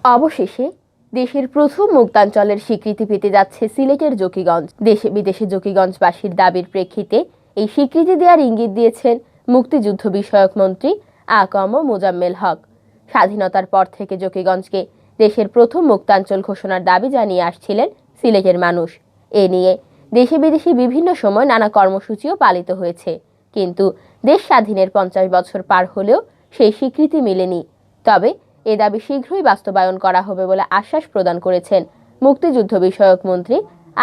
অবশেষে দেশের প্রথম মুক্তাঞ্চলের স্বীকৃতি পেতে যাচ্ছে সিলেটের জকিগঞ্জ। দেশে বিদেশে জকিগঞ্জবাসীর দাবির প্রেক্ষিতে এই স্বীকৃতি দেওয়ার ইঙ্গিত দিয়েছেন মুক্তিযুদ্ধ বিষয়ক মন্ত্রী আ.ক.ম মোজাম্মেল হক। স্বাধীনতার পর থেকে জকিগঞ্জকে দেশের প্রথম মুক্তাঞ্চল ঘোষণার দাবি জানিয়ে আসছিলেন সিলেটের মানুষ। এ নিয়ে দেশে বিদেশে বিভিন্ন সময় নানা কর্মসূচিও পালিত হয়েছে, কিন্তু দেশ স্বাধীনের 50 বছর পার হলেও সেই স্বীকৃতি মেলেনি। তবে এ দাবি শীঘ্রই বাস্তবায়ন করা হবে বলে আশ্বাস প্রদান করেছেন মুক্তিযুদ্ধ বিষয়ক মন্ত্রী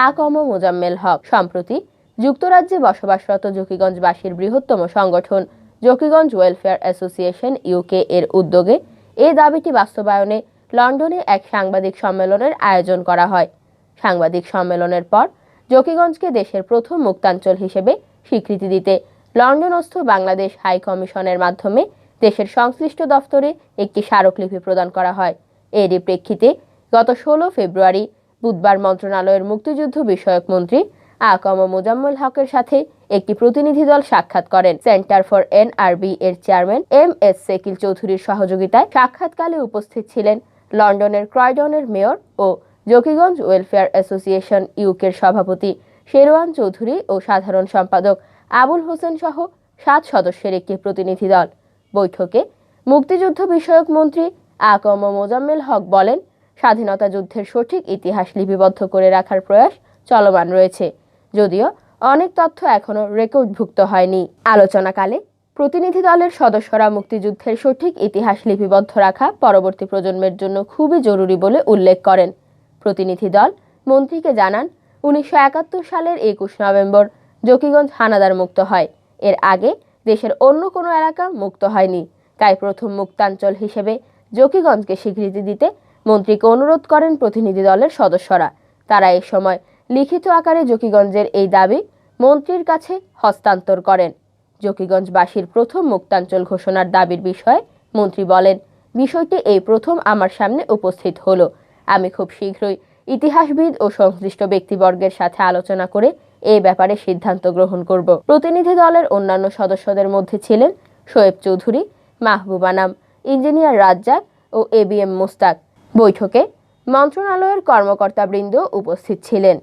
আ.ক.ম মোজাম্মেল হক। সম্প্রতি যুক্তরাজ্যে বসবাসরত জকিগঞ্জবাসীর বৃহত্তম সংগঠন জকিগঞ্জ ওয়েলফেয়ার অ্যাসোসিয়েশন ইউকে এর উদ্যোগে এ দাবিটি বাস্তবায়নে লন্ডনে এক সাংবাদিক সম্মেলনের আয়োজন করা হয়। সাংবাদিক সম্মেলনের পর জকিগঞ্জকে দেশের প্রথম মুক্তাঞ্চল হিসেবে স্বীকৃতি দিতে লন্ডনস্থ বাংলাদেশ হাই কমিশনের মাধ্যমে দেশের সংশ্লিষ্ট দফতরে একটি স্মারকলিপি প্রদান করা হয়। এরই প্রেক্ষিতে গত 16 ফেব্রুয়ারি বুধবার মন্ত্রণালয়ের মুক্তিযুদ্ধ বিষয়ক মন্ত্রী আ.ক.ম মোজাম্মেল হকের সাথে একটি প্রতিনিধি দল সাক্ষাৎ করেন। সেন্টার ফর এনআরবি এর চেয়ারম্যান এম.এস. সেকিল চৌধুরীর সহযোগিতায় সাক্ষাৎকালে উপস্থিত ছিলেন লন্ডনের ক্রয়ডনের মেয়র ও জকিগঞ্জ ওয়েলফেয়ার অ্যাসোসিয়েশন ইউকের সভাপতি শেরওয়ান চৌধুরী ও সাধারণ সম্পাদক আবুল হোসেন সহ 7 সদস্যের একটি প্রতিনিধি দল। বৈঠকে মুক্তিযুদ্ধ বিষয়ক মন্ত্রী আ.ক.ম মোজাম্মেল হক বলেন, স্বাধীনতা যুদ্ধের সঠিক ইতিহাস লিপিবদ্ধ করে রাখার প্রয়াস চলমান রয়েছে, যদিও অনেক তথ্য এখনো রেকর্ডভুক্ত হয়নি। আলোচনাকালে প্রতিনিধি দলের সদস্যরা মুক্তিযুদ্ধের সঠিক ইতিহাস লিপিবদ্ধ রাখা পরবর্তী প্রজন্মের জন্য খুবই জরুরি বলে উল্লেখ করেন। প্রতিনিধি দল মন্ত্রীকে জানান, 1971 সালের 21 নভেম্বর জকিগঞ্জ হানাদার মুক্ত হয়। এর আগে দেশের অন্য কোনো এলাকা মুক্ত হয়নি, তাই প্রথম মুক্তাঞ্চল হিসেবে জকিগঞ্জকে স্বীকৃতি দিতে মন্ত্রীকে অনুরোধ করেন প্রতিনিধি দলের সদস্যরা। তারা এ সময় লিখিত আকারে জকিগঞ্জের এই দাবি মন্ত্রীর কাছে হস্তান্তর করেন। জকিগঞ্জবাসীর প্রথম মুক্তাঞ্চল ঘোষণার দাবির বিষয়ে মন্ত্রী বলেন, বিষয়টি এই প্রথম আমার সামনে উপস্থিত হলো। আমি খুব শীঘ্রই ইতিহাসবিদ ও সংশ্লিষ্ট ব্যক্তিবর্গের সাথে আলোচনা করে এই ব্যাপারে সিদ্ধান্ত গ্রহণ করব। প্রতিনিধি দলের অন্যান্য সদস্যদের মধ্যে ছিলেন শোয়েব চৌধুরী, মাহবুব আনাম, ইঞ্জিনিয়ার রাজ্জাক ও এ.বি.এম. মোস্তাক। বৈঠকে মন্ত্রণালয়ের কর্মকর্তাবৃন্দ উপস্থিত ছিলেন।